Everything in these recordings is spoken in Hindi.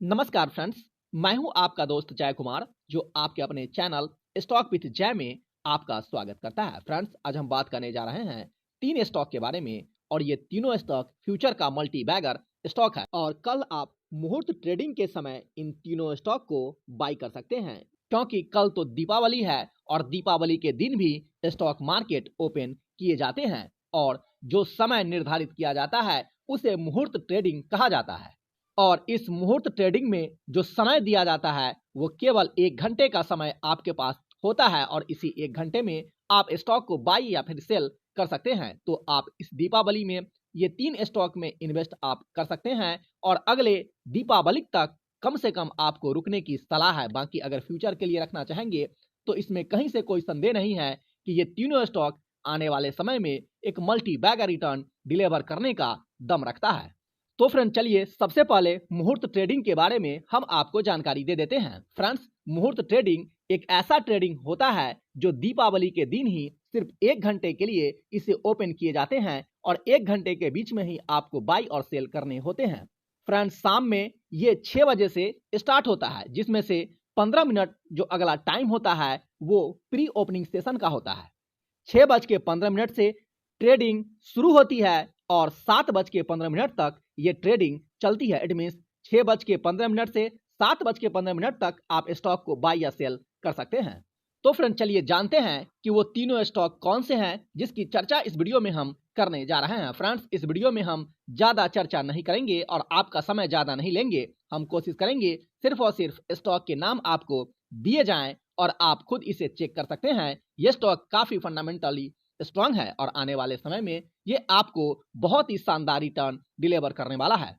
नमस्कार फ्रेंड्स, मैं हूं आपका दोस्त जय कुमार जो आपके अपने चैनल स्टॉक विथ जय में आपका स्वागत करता है। फ्रेंड्स, आज हम बात करने जा रहे हैं तीन स्टॉक के बारे में और ये तीनों स्टॉक फ्यूचर का मल्टी बैगर स्टॉक है और कल आप मुहूर्त ट्रेडिंग के समय इन तीनों स्टॉक को बाई कर सकते हैं क्योंकि कल तो दीपावली है और दीपावली के दिन भी स्टॉक मार्केट ओपन किए जाते हैं और जो समय निर्धारित किया जाता है उसे मुहूर्त ट्रेडिंग कहा जाता है। और इस मुहूर्त ट्रेडिंग में जो समय दिया जाता है वो केवल 1 घंटे का समय आपके पास होता है और इसी 1 घंटे में आप स्टॉक को बाई या फिर सेल कर सकते हैं। तो आप इस दीपावली में ये तीन स्टॉक में इन्वेस्ट आप कर सकते हैं और अगले दीपावली तक कम से कम आपको रुकने की सलाह है। बाकी अगर फ्यूचर के लिए रखना चाहेंगे तो इसमें कहीं से कोई संदेह नहीं है कि ये तीनों स्टॉक आने वाले समय में एक मल्टी बैगर रिटर्न डिलीवर करने का दम रखता है। तो फ्रेंड, चलिए सबसे पहले मुहूर्त ट्रेडिंग के बारे में हम आपको जानकारी दे देते हैं। फ्रेंड्स, मुहूर्त ट्रेडिंग एक ऐसा ट्रेडिंग होता है जो दीपावली के दिन ही सिर्फ 1 घंटे के लिए इसे ओपन किए जाते हैं और 1 घंटे के बीच में ही आपको बाई और सेल करने होते हैं। फ्रेंड्स, शाम में ये 6 बजे से स्टार्ट होता है जिसमें से 15 मिनट जो अगला टाइम होता है वो प्री ओपनिंग सेशन का होता है। 6:15 से ट्रेडिंग शुरू होती है और 7:15 तक ये ट्रेडिंग चलती है। इट मीन्स 6:15 से 7:15 तक आप स्टॉक को बाई या सेल कर सकते हैं। तो फ्रेंड, चलिए जानते हैं कि वो तीनों स्टॉक कौन से हैं जिसकी चर्चा इस वीडियो में हम करने जा रहे हैं। फ्रेंड्स, इस वीडियो में हम ज्यादा चर्चा नहीं करेंगे और आपका समय ज्यादा नहीं लेंगे। हम कोशिश करेंगे सिर्फ और सिर्फ स्टॉक के नाम आपको दिए जाएं और आप खुद इसे चेक कर सकते हैं। ये स्टॉक काफी फंडामेंटली स्ट्रांग है और आने वाले समय में ये आपको बहुत ही शानदार रिटर्न डिलीवर करने वाला है।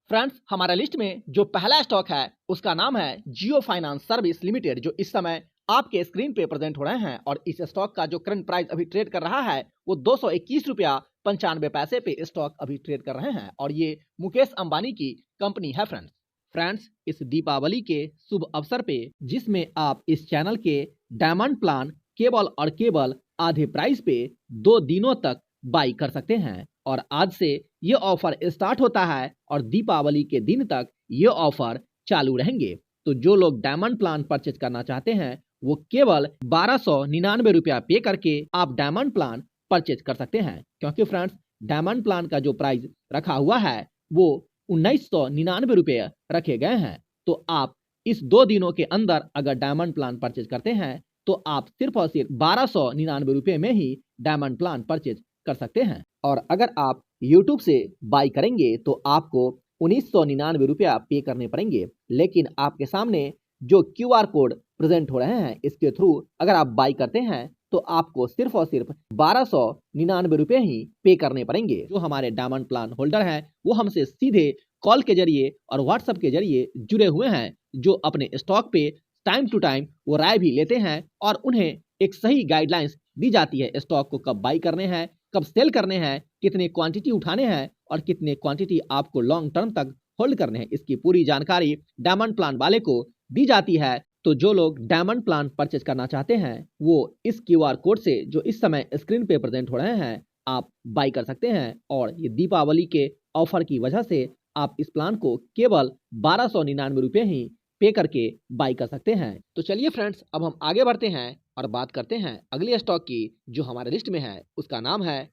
फ्रेंड्स, हमारे लिस्ट में जो पहला स्टॉक है उसका नाम है जियो फाइनेंस सर्विस लिमिटेड जो इस समय आपके स्क्रीन पे प्रेजेंट हो रहे हैं और इस स्टॉक का जो करंट प्राइस अभी ट्रेड कर रहा है वो 221 रुपया 95 पैसे पे स्टॉक अभी ट्रेड कर रहे हैं और ये मुकेश अंबानी की कंपनी है। फ्रेंड्स, इस दीपावली के शुभ अवसर पे जिसमें आप इस चैनल के डायमंड प्लान केबल और केबल आधे प्राइस पे 2 दिनों तक बाई कर सकते हैं और आज से ये ऑफर स्टार्ट होता है और दीपावली के दिन तक ये ऑफर चालू रहेंगे। तो जो लोग डायमंड प्लान परचेज करना चाहते हैं वो केवल 1299 रुपया पे करके आप डायमंड प्लान परचेज कर सकते हैं क्योंकि फ्रेंड्स, डायमंड प्लान का जो प्राइस रखा हुआ है वो 1999 रुपये रखे गए हैं। तो आप इस 2 दिनों के अंदर अगर डायमंड प्लान परचेज करते हैं तो आप सिर्फ और सिर्फ 1299 रुपये में ही डायमंड प्लान परचेज कर सकते हैं और अगर आप यूट्यूब से बाई करेंगे तो आपको 1999 रुपया पे करने पड़ेंगे। लेकिन आपके सामने जो QR कोड प्रेजेंट हो रहे हैं इसके थ्रू अगर आप बाई करते हैं तो आपको सिर्फ और सिर्फ 1299 रुपये ही पे करने पड़ेंगे। जो हमारे डायमंड प्लान होल्डर हैं वो हमसे सीधे कॉल के जरिए और व्हाट्सएप के जरिए जुड़े हुए हैं जो अपने स्टॉक पे टाइम टू टाइम वो राय भी लेते हैं और उन्हें एक सही गाइडलाइंस दी जाती है स्टॉक को कब बाई करने हैं, कब सेल करने हैं, कितने क्वांटिटी उठाने हैं और कितने क्वांटिटी आपको लॉन्ग टर्म तक होल्ड करने हैं। इसकी पूरी जानकारी डायमंड प्लान वाले को दी जाती है। तो जो लोग डायमंड प्लान परचेज करना चाहते हैं वो इस QR कोड से जो इस समय स्क्रीन पे प्रेजेंट हो रहे हैं आप बाई कर सकते हैं और ये दीपावली के ऑफर की वजह से आप इस प्लान को केवल 1299 रुपये ही पे करके बाई कर सकते हैं। तो चलिए फ्रेंड्स, अब हम आगे बढ़ते हैं और बात करते हैं अगले स्टॉक की जो हमारे लिस्ट में है। उसका नाम है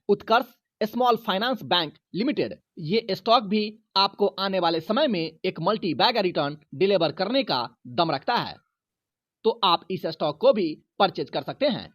उत्कर्ष स्मॉल फाइनेंस बैंक लिमिटेड। ये स्टॉक भी आपको आने वाले समय में एक मल्टी बैगर रिटर्न डिलीवर करने का दम रखता है। तो आप इस स्टॉक को भी परचेज कर सकते हैं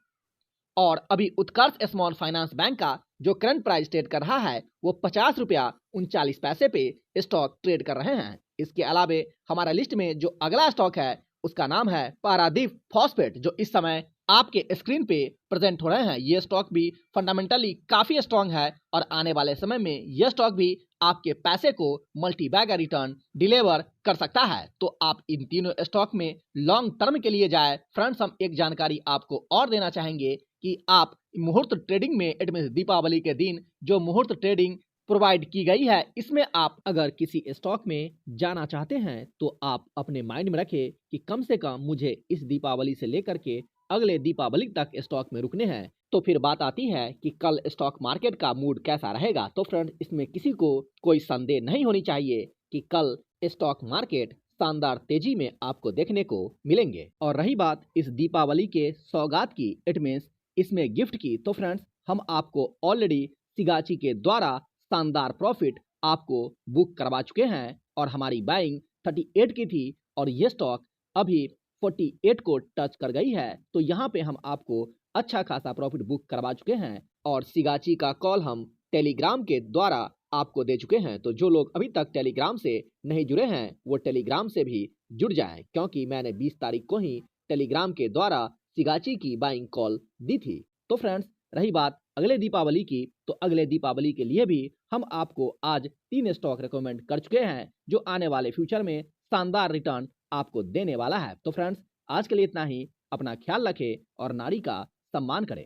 और अभी उत्कर्ष स्मॉल फाइनेंस बैंक का जो करंट प्राइस ट्रेड कर रहा है वो 50 रुपया 39 पैसे पे स्टॉक ट्रेड कर रहे हैं। इसके अलावे हमारा लिस्ट में जो अगला स्टॉक है उसका नाम है पारादीप फॉस्फेट जो इस समय आपके स्क्रीन पे प्रेजेंट हो रहे हैं। ये स्टॉक भी फंडामेंटली काफी स्ट्रांग है और आने वाले समय में यह स्टॉक भी आपके पैसे को मल्टी बैगर रिटर्न डिलीवर कर सकता है। तो आप इन तीनों स्टॉक में लॉन्ग टर्म के लिए जाए। फ्रेंड्स, हम एक जानकारी आपको और देना चाहेंगे कि आप मुहूर्त ट्रेडिंग में इट मींस दीपावली के दिन जो मुहूर्त ट्रेडिंग प्रोवाइड की गई है इसमें आप अगर किसी स्टॉक में जाना चाहते हैं तो आप अपने माइंड में रखें कि कम से कम मुझे इस दीपावली से लेकर के अगले दीपावली तक स्टॉक में रुकने हैं। तो फिर बात आती है कि कल स्टॉक मार्केट का मूड कैसा रहेगा। तो फ्रेंड, इसमें किसी को कोई संदेह नहीं होनी चाहिए कि कल स्टॉक मार्केट शानदार तेजी में आपको देखने को मिलेंगे। और रही बात इस दीपावली के सौगात की, इट मीन्स इसमें गिफ्ट की, तो फ्रेंड्स हम आपको ऑलरेडी सिगाची के द्वारा शानदार प्रॉफिट आपको बुक करवा चुके हैं और हमारी बाइंग 38 की थी और ये स्टॉक अभी 48 को टच कर गई है। तो यहाँ पे हम आपको अच्छा खासा प्रॉफिट बुक करवा चुके हैं और सिगाची का कॉल हम टेलीग्राम के द्वारा आपको दे चुके हैं। तो जो लोग अभी तक टेलीग्राम से नहीं जुड़े हैं वो टेलीग्राम से भी जुड़ जाएं, क्योंकि मैंने 20 तारीख को ही टेलीग्राम के द्वारा सिगाची की बाइंग कॉल दी थी। तो फ्रेंड्स रही बात अगले दीपावली की, तो अगले दीपावली के लिए भी हम आपको आज 3 स्टॉक रिकमेंड कर चुके हैं जो आने वाले फ्यूचर में शानदार रिटर्न आपको देने वाला है। तो फ्रेंड्स आज के लिए इतना ही। अपना ख्याल रखें और नारी का सम्मान करें।